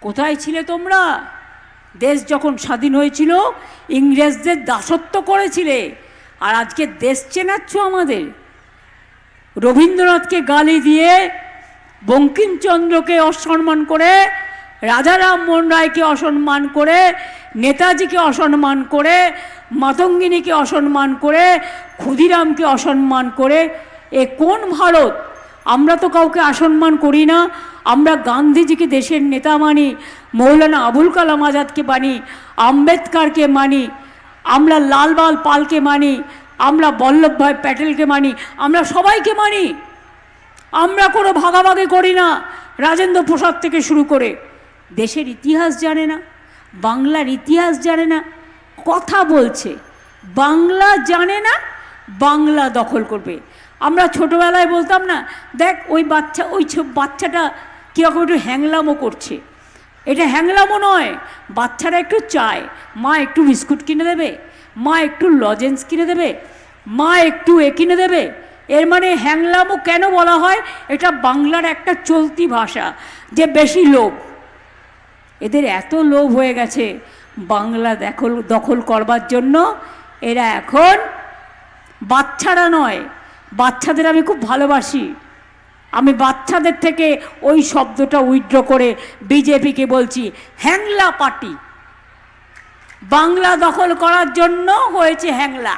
কোথায় ছিলে তোমরা? দেশ যখন স্বাধীন হয়েছিল ইংরেজদের দাসত্ব করেছিলে, আর আজকে দেশ চেনাচ্ছ আমাদের। রবীন্দ্রনাথকে গালি দিয়ে, বঙ্কিমচন্দ্রকে অসম্মান করে, রাজা রামমোহন রায়কে অসম্মান করে, নেতাজিকে অসম্মান করে, মাতঙ্গিনীকে অসম্মান করে, ক্ষুদিরামকে অসম্মান করে, এ কোন ভারত? আমরা তো কাউকে অসম্মান করি না। আমরা গান্ধীজিকে দেশের নেতা মানি, মৌলানা আবুল কালাম আজাদকে মানি, আম্বেদকরকে মানি, আমরা লালবাল পালকে মানি, আমরা বল্লভভাই প্যাটেলকে মানি, আমরা সবাইকে মানি। আমরা কোনো ভাগাভাগি করি না, রাজেন্দ্র প্রসাদ থেকে শুরু করে। দেশের ইতিহাস জানে না, বাংলার ইতিহাস জানে না, কথা বলছে। বাংলা জানে না, বাংলা দখল করবে। আমরা ছোটোবেলায় বলতাম না, দেখ ওই বাচ্চাটা কীরকম একটু হ্যাংলামো করছে। এটা হ্যাংলামো নয়, বাচ্চারা একটু চায় মা একটু বিস্কুট কিনে দেবে, মা একটু লজেন্স কিনে দেবে, মা একটু কিনে দেবে। এর মানে হ্যাংলামো কেন বলা হয়? এটা বাংলার একটা চলতি ভাষা, যে বেশি লোভ। এদের এত লোভ হয়ে গেছে বাংলা দখল করবার জন্য। এরা এখন বাচ্চারা নয়, বাচ্চাদের আমি খুব ভালোবাসি। আমি বাচ্চাদের থেকে ওই শব্দটা উইথড্র করে বিজেপিকে বলছি হ্যাংলা পার্টি। বাংলা দখল করার জন্য হয়েছে হ্যাংলা।